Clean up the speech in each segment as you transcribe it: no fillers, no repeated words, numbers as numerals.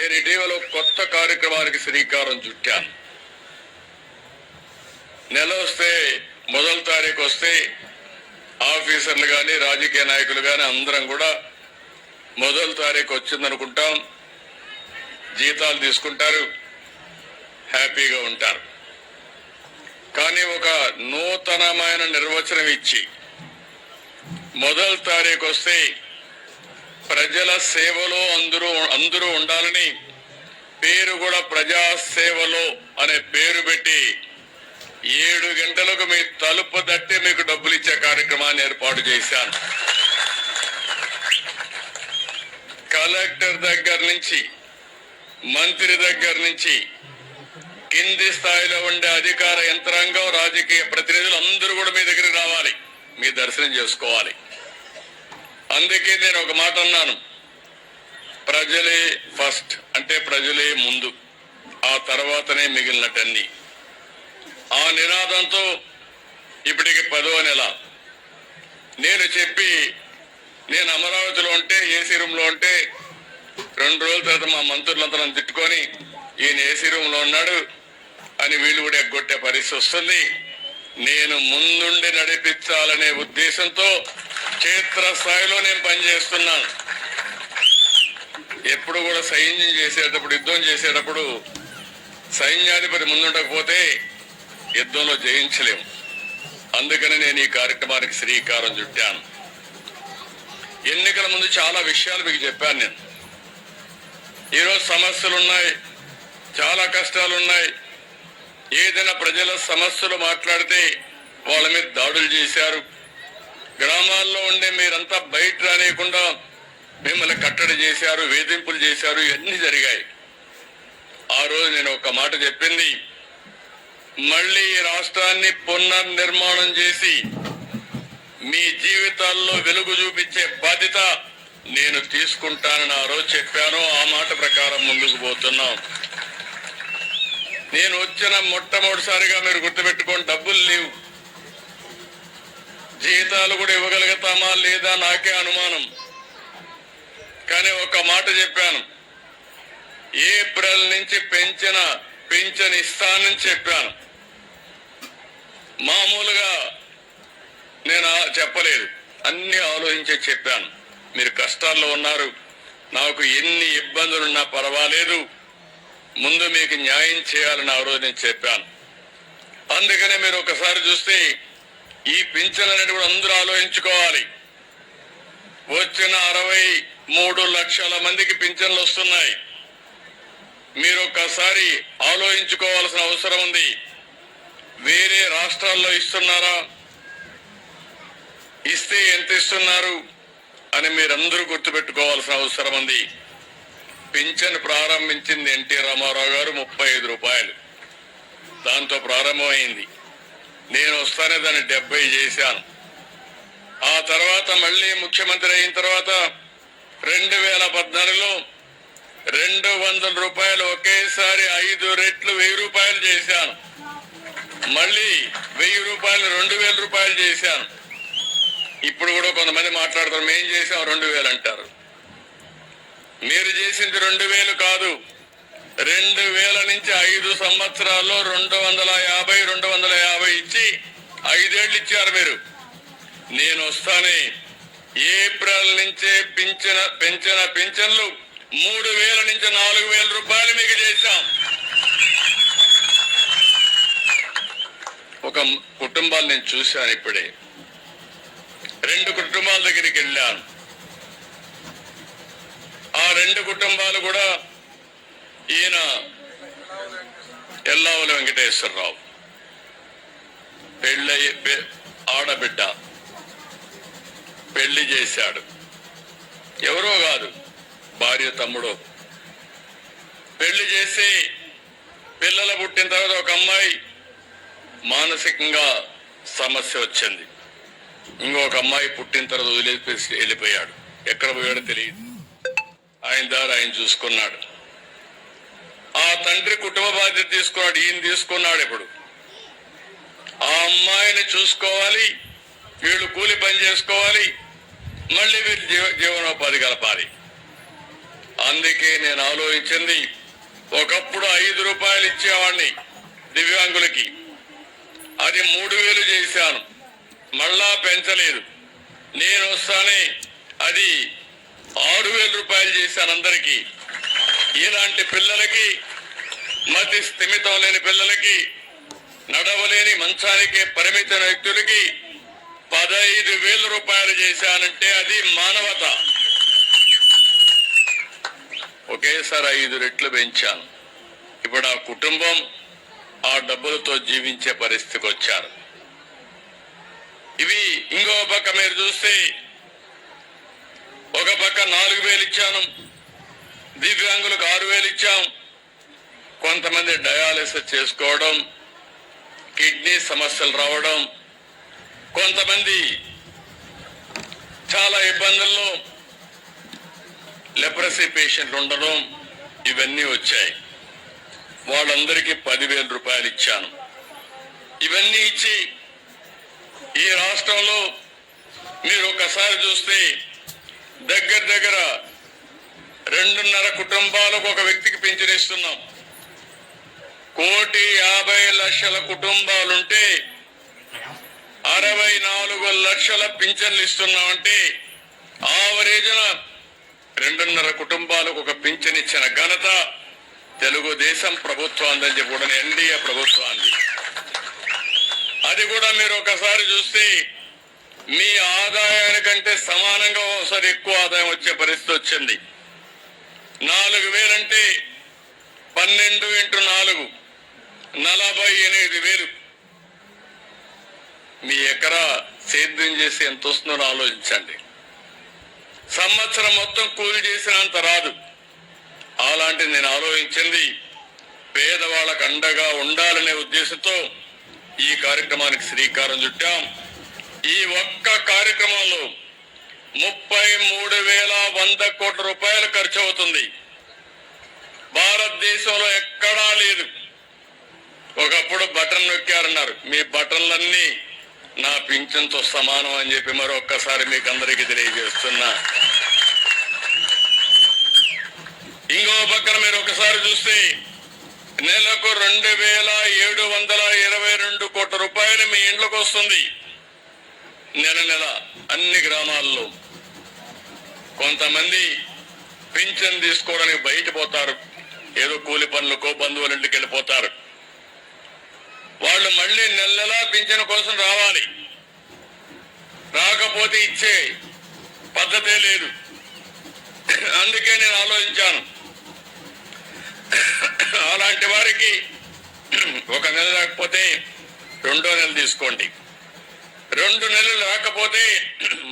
నేను ఇటీవల కొత్త కార్యక్రమానికి శ్రీకారం చుట్టాను. నెల వస్తే మొదటి తారీఖు వస్తే ఆఫీసర్లు కానీ రాజకీయ నాయకులు కానీ అందరం కూడా మొదటి తారీఖు వచ్చిందనుకుంటాం, జీతాలు తీసుకుంటారు, హ్యాపీగా ఉంటారు. కానీ ఒక నూతనమైన నిర్వచనం ఇచ్చి మొదటి తారీఖు వస్తే ప్రజల సేవలో అందరూ ఉండాలని పేరు కూడా ప్రజాసేవలో అనే పేరు పెట్టి 7 గంటలకు మీ తలుపు తట్టి మీకు డబ్బులు ఇచ్చే కార్యక్రమాన్ని ఏర్పాటు చేశాను. కలెక్టర్ దగ్గర నుంచి మంత్రి దగ్గర నుంచి కింది స్థాయిలో ఉండే అధికార యంత్రాంగం రాజకీయ ప్రతినిధులు అందరూ కూడా మీ దగ్గరికి రావాలి, మీ దర్శనం చేసుకోవాలి. అందుకే నేను ఒక మాట అన్నాను, ప్రజలే ఫస్ట్ అంటే ప్రజలే ముందు, ఆ తర్వాతనే మిగిలినటన్నీ. ఆ నినాదంతో ఇప్పటికి 10వ నెల నేను అమరావతిలో ఉంటే ఏసీ రూమ్లో ఉంటే 2 రోజుల తర్వాత మా మంత్రులంతా నన్ను తిట్టుకొని ఈయన ఏసీ రూమ్లో ఉన్నాడు అని వీళ్ళు కూడా ఎగ్గొట్టే పరిస్థితి వస్తుంది. నేను ముందుండి నడిపించాలనే ఉద్దేశంతో క్షేత్రస్థాయిలో నేను పనిచేస్తున్నాను. ఎప్పుడు కూడా సైన్యం చేసేటప్పుడు, యుద్ధం చేసేటప్పుడు సైన్యాధిపతి ముందుండకపోతే యుద్ధంలో జయించలేము. అందుకని నేను ఈ కార్యక్రమానికి శ్రీకారం చుట్టాను. ఎన్నికల ముందు చాలా విషయాలు మీకు చెప్పాను. నేను ఈరోజు సమస్యలు ఉన్నాయి, చాలా కష్టాలు ఉన్నాయి. ఏదైనా ప్రజల సమస్యలు మాట్లాడితే వాళ్ళ మీద దాడులు చేశారు. గ్రామాల్లో ఉండే మీరంతా బయట రానియకుండా మిమ్మల్ని కట్టడి చేశారు, వేధింపులు చేశారు, ఇవన్నీ జరిగాయి. ఆ రోజు నేను ఒక మాట చెప్పింది, మళ్ళీ ఈ రాష్ట్రాన్ని పునర్నిర్మాణం చేసి మీ జీవితాల్లో వెలుగు చూపించే బాధ్యత నేను తీసుకుంటానని ఆ రోజు చెప్పాను. ఆ మాట ప్రకారం ముందుకు పోతున్నాం. నేను వచ్చిన మొట్టమొదటిసారిగా మీరు గుర్తుపెట్టుకోండి, డబ్బులు లేవు, జీతాలు కూడా ఇవ్వగలుగుతామా లేదా నాకే అనుమానం. కానీ ఒక మాట చెప్పాను, ఏప్రిల్ నుంచి పింఛన్ ఇస్తానని చెప్పాను. మామూలుగా నేను చెప్పలేదు, అన్ని ఆలోచించే చెప్పాను. మీరు కష్టాల్లో ఉన్నారు, నాకు ఎన్ని ఇబ్బందులున్నా పర్వాలేదు, ముందు మీకు న్యాయం చేయాలని ఆ రోజు నేను చెప్పాను. అందుకనే మీరు ఒకసారి చూస్తే ఈ పింఛన్ అనేది కూడా అందరూ ఆలోచించుకోవాలి. వచ్చిన 63 లక్షల మందికి పింఛన్లు వస్తున్నాయి. మీరు ఒక్కసారి ఆలోచించుకోవాల్సిన అవసరం ఉంది. వేరే రాష్ట్రాల్లో ఇస్తున్నారా, ఇస్తే ఎంత ఇస్తున్నారు అని మీరందరూ గుర్తుపెట్టుకోవాల్సిన అవసరం ఉంది. పింఛన్ ప్రారంభించింది ఎన్టీ రామారావు గారు 35 రూపాయలు, దాంతో ప్రారంభమైంది. నేను వస్తానే దాన్ని 70 చేశాను. ఆ తర్వాత మళ్ళీ ముఖ్యమంత్రి అయిన తర్వాత 2014లో 200 రూపాయలు ఒకేసారి 5 రెట్లు 1000 రూపాయలు చేశాను. మళ్ళీ 1000 రూపాయలు 2000 రూపాయలు చేశాను. ఇప్పుడు కూడా కొంతమంది మాట్లాడతారు, మేం చేసాం 2000 అంటారు. మీరు చేసింది 2000 కాదు, 2000 నుంచి 5 సంవత్సరాల్లో 250 ఇచ్చి 5 ఏళ్ళు ఇచ్చారు మీరు. నేను వస్తానే ఏప్రిల్ నుంచే పెంచిన పింఛన్లు 3000 నుంచి 4000 రూపాయలు మీకు చేశాం. ఒక కుటుంబాలు నేను చూశాను, ఇప్పుడే 2 కుటుంబాల దగ్గరికి వెళ్ళాను. ఆ 2 కుటుంబాలు కూడా ఈయన ఎల్లావుల వెంకటేశ్వరరావు, ఆడబిడ్డ పెళ్లి చేశాడు, ఎవరో కాదు, భార్య తమ్ముడు. పెళ్లి చేసి పిల్లలు పుట్టిన తర్వాత ఒక అమ్మాయి మానసికంగా సమస్య వచ్చింది. ఇంకొక అమ్మాయి పుట్టిన తర్వాత వదిలేసి వెళ్ళిపోయాడు. ఎక్కడ పోయాడో తెలియదు. ఆయన దారి ఆయన చూసుకున్నాడు. ఆ తండ్రి కుటుంబ బాధ్యత తీసుకున్నాడు, ఈయన తీసుకున్నాడు. ఇప్పుడు ఆ అమ్మాయిని చూసుకోవాలి, వీళ్ళు కూలి పని చేసుకోవాలి, మళ్ళీ వీళ్ళు జీవనోపాధి కలపాలి. అందుకే నేను ఆలోచించింది, ఒకప్పుడు 5 రూపాయలు ఇచ్చేవాడిని దివ్యాంగులకి, అది 3000 చేశాను, మళ్ళా పెంచలేదు. నేను వస్తానే అది 6000 రూపాయలు చేశాను అందరికీ. ఇలాంటి పిల్లలకి, మతి స్థిమితం లేని పిల్లలకి, నడవలేని మంచానికే పరిమితమైన వ్యక్తులకి 15,000 రూపాయలు చేశానంటే అది మానవత. ఒకేసారి 5 రెట్లు పెంచాను. ఇప్పుడు ఆ కుటుంబం ఆ డబ్బులతో జీవించే పరిస్థితికి వచ్చారు. ఇవి ఇంకో పక్క మీరు చూస్తే, ఒక పక్క 4,000 ఇచ్చాను, దివ్యాంగులకు 6,000 ఇచ్చాం. కొంతమంది డయాలిసిస్ చేసుకోవడం, కిడ్నీ సమస్యలు రావడం, కొంతమంది చాలా ఇబ్బందుల్లో లెప్రసీ పేషెంట్లు ఉండడం, ఇవన్నీ వచ్చాయి. వాళ్ళందరికీ 10,000 రూపాయలు ఇచ్చాను. ఇవన్నీ ఇచ్చి ఈ రాష్ట్రంలో మీరు ఒకసారి చూస్తే దగ్గర దగ్గర 2.5 కుటుంబాలకు ఒక వ్యక్తికి పింఛన్ ఇస్తున్నాం. 1,50,00,000 కుటుంబాలుంటే 64 లక్షల పింఛన్లు ఇస్తున్నామంటే ఆవరేజ్న 2.5 కుటుంబాలకు ఒక పింఛన్ ఇచ్చిన ఘనత తెలుగుదేశం ప్రభుత్వాన్ని చెప్పిన ఎన్డీఏ ప్రభుత్వాన్ని. అది కూడా మీరు ఒకసారి చూస్తే మీ ఆదాయానికంటే సమానంగా ఒకసారి ఎక్కువ ఆదాయం వచ్చే పరిస్థితి వచ్చింది. 4,000 అంటే 12 × 4 48,000. మీ ఎకరా సేద్యం చేసి ఎంత వస్తుందో ఆలోచించండి. సంవత్సరం మొత్తం కూలి చేసినంత రాదు. అలాంటి నేను ఆలోచించింది, పేదవాళ్ళకు అండగా ఉండాలనే ఉద్దేశంతో ఈ కార్యక్రమానికి శ్రీకారం చుట్టాం. ఈ ఒక్క కార్యక్రమంలో 33,100 కోట్ల రూపాయలు ఖర్చు అవుతుంది. భారతదేశంలో ఎక్కడా లేదు. ఒకప్పుడు బటన్ నొక్కారన్నారు, మీ బటన్లన్నీ నా పింఛన్తో సమానం అని చెప్పి మరొక్కసారి మీకు అందరికీ తెలియజేస్తున్నా. ఇంకో పక్కన మీరు ఒకసారి చూస్తే నెలకు 2,722 కోట్ల రూపాయలు మీ ఇంట్లోకి వస్తుంది నెల అన్ని గ్రామాల్లో. కొంతమంది పింఛన్ తీసుకోవడానికి బయట పోతారు, ఏదో కూలి పనులకో బంధువుల ఇంటికి వెళ్ళిపోతారు. వాళ్ళు మళ్ళీ నెలలా పింఛన్ కోసం రావాలి. రాకపోతే ఇచ్చే పద్ధతే లేదు. అందుకే నేను ఆలోచించాను, అలాంటి వారికి ఒక నెల రాకపోతే 2వ నెల తీసుకోండి, 2 నెలలు రాకపోతే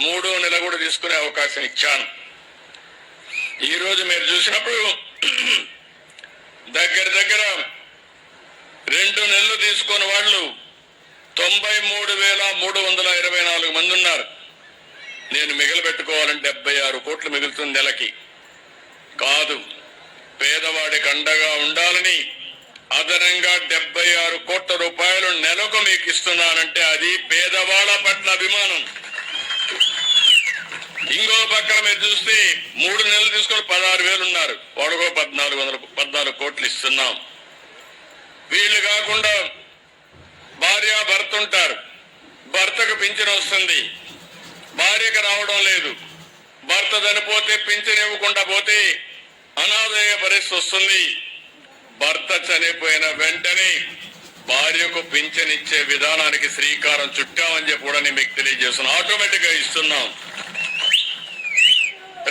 3వ నెల కూడా తీసుకునే అవకాశం ఇచ్చాను. ఈరోజు మీరు చూసినప్పుడు దగ్గర దగ్గర 2 నెలలు తీసుకున్న వాళ్ళు 93,324 మంది ఉన్నారు. నేను మిగిలిపెట్టుకోవాలంటే 76 కోట్లు మిగులుతుంది నెలకి. కాదు, పేదవాడికి అండగా ఉండాలని అదనంగా 76 కోట్ల రూపాయలు నెలకు మీకు ఇస్తున్నానంటే అది పేదవాళ్ళ పట్ల అభిమానం. ఇంకో పక్కన మీరు చూస్తే 3 నెలలు తీసుకొని 16,000 ఉన్నారు, వాడుకో 14 కోట్లు ఇస్తున్నాం. వీళ్ళు కాకుండా భార్య భర్త ఉంటారు, భర్తకు పింఛన్ వస్తుంది, భార్యకు రావడం లేదు. భర్త చనిపోతే పింఛన్ ఇవ్వకుండా పోతే అనాథయ్యే పరిస్థితి వస్తుంది. భర్త చనిపోయిన వెంటనే భార్యకు పింఛన్ ఇచ్చే విధానానికి శ్రీకారం చుట్టామని చెప్పి కూడా నేను మీకు తెలియజేస్తున్నాను. ఆటోమేటిక్ గా ఇస్తున్నాం.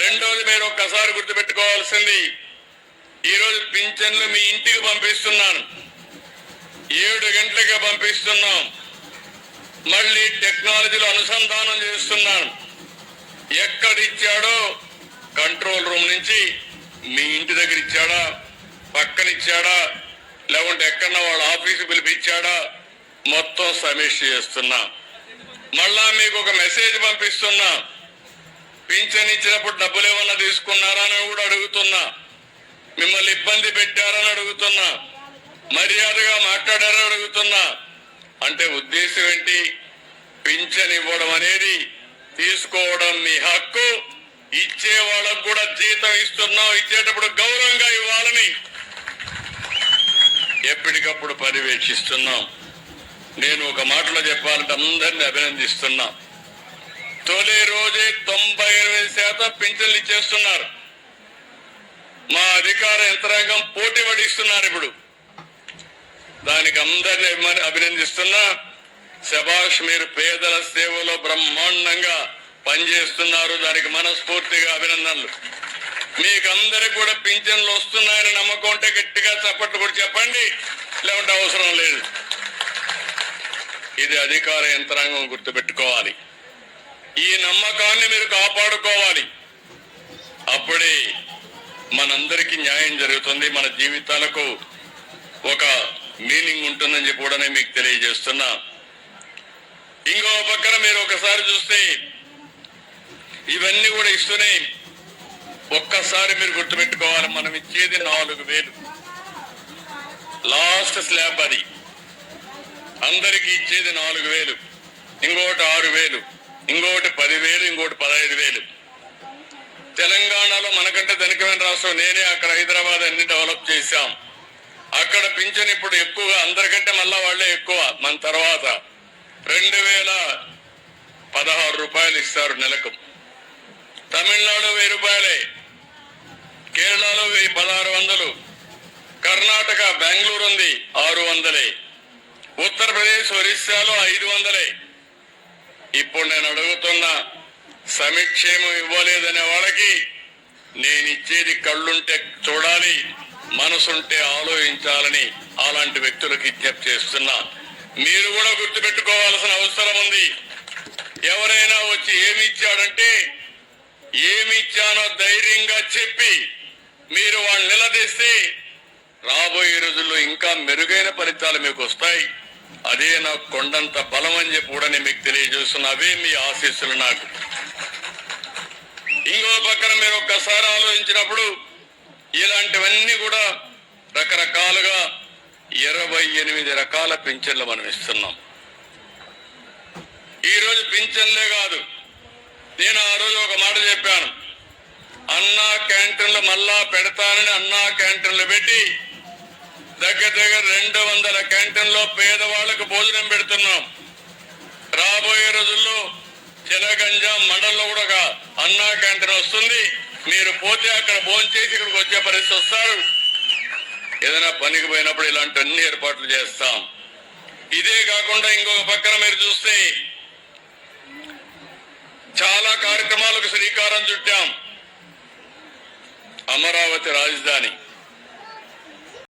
రెండోది మీరు ఒక్కసారి గుర్తుపెట్టుకోవాల్సింది, ఈరోజు పింఛన్లు మీ ఇంటికి పంపిస్తున్నాను, 7 గంటలకే పంపిస్తున్నాం. మళ్ళీ టెక్నాలజీలో అనుసంధానం చేస్తున్నాను. ఎక్కడిచ్చాడో కంట్రోల్ రూమ్ నుంచి మీ ఇంటి దగ్గర ఇచ్చాడా, పక్కనిచ్చాడా, లేకుంటే ఎక్కడన్నా వాళ్ళ ఆఫీసు పిలిపించాడా, మొత్తం సమీక్ష చేస్తున్నా. మళ్ళా మీకు ఒక మెసేజ్ పంపిస్తున్నా, పింఛన్ ఇచ్చినప్పుడు డబ్బులు ఏమన్నా తీసుకున్నారా అని కూడా అడుగుతున్నా, మిమ్మల్ని ఇబ్బంది పెట్టారని అడుగుతున్నా, మర్యాదగా మాట్లాడారని అడుగుతున్నా. అంటే ఉద్దేశం ఏంటి? పింఛన్ ఇవ్వడం అనేది తీసుకోవడం మీ హక్కు, ఇచ్చే వాళ్ళకు కూడా జీతం ఇస్తున్నాం, ఇచ్చేటప్పుడు గౌరవంగా ఇవ్వాలని ఎప్పటికప్పుడు పర్యవేక్షిస్తున్నాం. నేను ఒక మాటలో చెప్పాలంటే అందరినీ అభినందిస్తున్నా. తొలి రోజే 98% పింఛన్లు ఇచ్చేస్తున్నారు. మా అధికార యంత్రాంగం పోటీ పడిస్తున్నారు. ఇప్పుడు దానికి అందరినీ అభినందిస్తున్నా. శభాష్, మీరు పేదల సేవలో బ్రహ్మాండంగా పనిచేస్తున్నారు. దానికి మనస్ఫూర్తిగా అభినందనలు. మీకందరికి కూడా పింఛన్లు వస్తున్నాయని నమ్మకం ఉంటే గట్టిగా చప్పట్లు కూడా చెప్పండి, లేకుంటే అవసరం లేదు. ఇది అధికార యంత్రాంగం గుర్తుపెట్టుకోవాలి. ఈ నమ్మకాన్ని మీరు కాపాడుకోవాలి. అప్పుడే మనందరికీ న్యాయం జరుగుతుంది, మన జీవితాలకు ఒక మీనింగ్ ఉంటుందని చెప్పి కూడా నేను మీకు తెలియజేస్తున్నా. ఇంకో పక్కన మీరు ఒకసారి చూస్తే ఇవన్నీ కూడా ఇస్తూనే ఒక్కసారి మీరు గుర్తుపెట్టుకోవాలి, మనం ఇచ్చేది 4000 లాస్ట్ స్లాబ్. అది అందరికీ ఇచ్చేది 4000, ఇంకోటి 6000, ఇంకోటి 10,000, ఇంకోటి 15,000. తెలంగాణలో మనకంటే ధనికమైన రాష్ట్రం. నేనే అక్కడ హైదరాబాద్ అన్ని డెవలప్ చేశాం. అక్కడ పింఛన్ ఇప్పుడు ఎక్కువగా అందరికంటే మళ్ళా వాళ్లే ఎక్కువ. మన తర్వాత 2016 రూపాయలు ఇస్తారు నెలకు. తమిళనాడు 1000 రూపాయలే, కేరళలో 1600, కర్ణాటక బెంగళూరు ఉంది 600, ఉత్తరప్రదేశ్ ఒరిస్సాలో 500. ఇప్పుడు నేను అడుగుతున్నా, సంక్షేమం ఇవ్వలేదనే వాళ్ళకి నేను ఇచ్చేది కళ్ళుంటే చూడాలి, మనసుంటే ఆలోచించాలని అలాంటి వ్యక్తులకు విజ్ఞప్తి చేస్తున్నా. మీరు కూడా గుర్తుపెట్టుకోవాల్సిన అవసరం ఉంది. ఎవరైనా వచ్చి ఏమి ఇచ్చాడంటే ఏమి ఇచ్చానో ధైర్యంగా చెప్పి మీరు వాళ్ళు నిలదీస్తే రాబోయే రోజుల్లో ఇంకా మెరుగైన ఫలితాలు మీకు వస్తాయి. అదే నాకు కొండంత బలం అని చెప్పి కూడా నేను మీకు తెలియజేస్తున్నా. అవే మీ ఆశీస్సులు నాకు. ఇంకో పక్కన మీరు ఒక్కసారి ఆలోచించినప్పుడు ఇలాంటివన్నీ కూడా రకరకాలుగా 28 రకాల పింఛన్లు మనం ఇస్తున్నాం. ఈరోజు పింఛన్లే కాదు, నేను ఆ రోజు ఒక మాట చెప్పాను, అన్నా క్యాంటీన్లు మళ్ళా పెడతానని అన్నా క్యాంటీన్లు పెట్టి దగ్గర 200 క్యాంటీన్లో పేదవాళ్లకు భోజనం పెడుతున్నాం. రాబోయే రోజుల్లో జనగంజ మండలంలో కూడా అన్నా క్యాంటీన్ వస్తుంది. మీరు పోతే అక్కడ భోజనం చేసి ఇక్కడికి వచ్చే పరిస్థితి వస్తారు. ఏదైనా పనికి పోయినప్పుడు ఇలాంటి అన్ని ఏర్పాట్లు చేస్తాం. ఇదే కాకుండా ఇంకొక పక్కన మీరు చూస్తే చాలా కార్యక్రమాలకు శ్రీకారం చుట్టాం. అమరావతి రాజధాని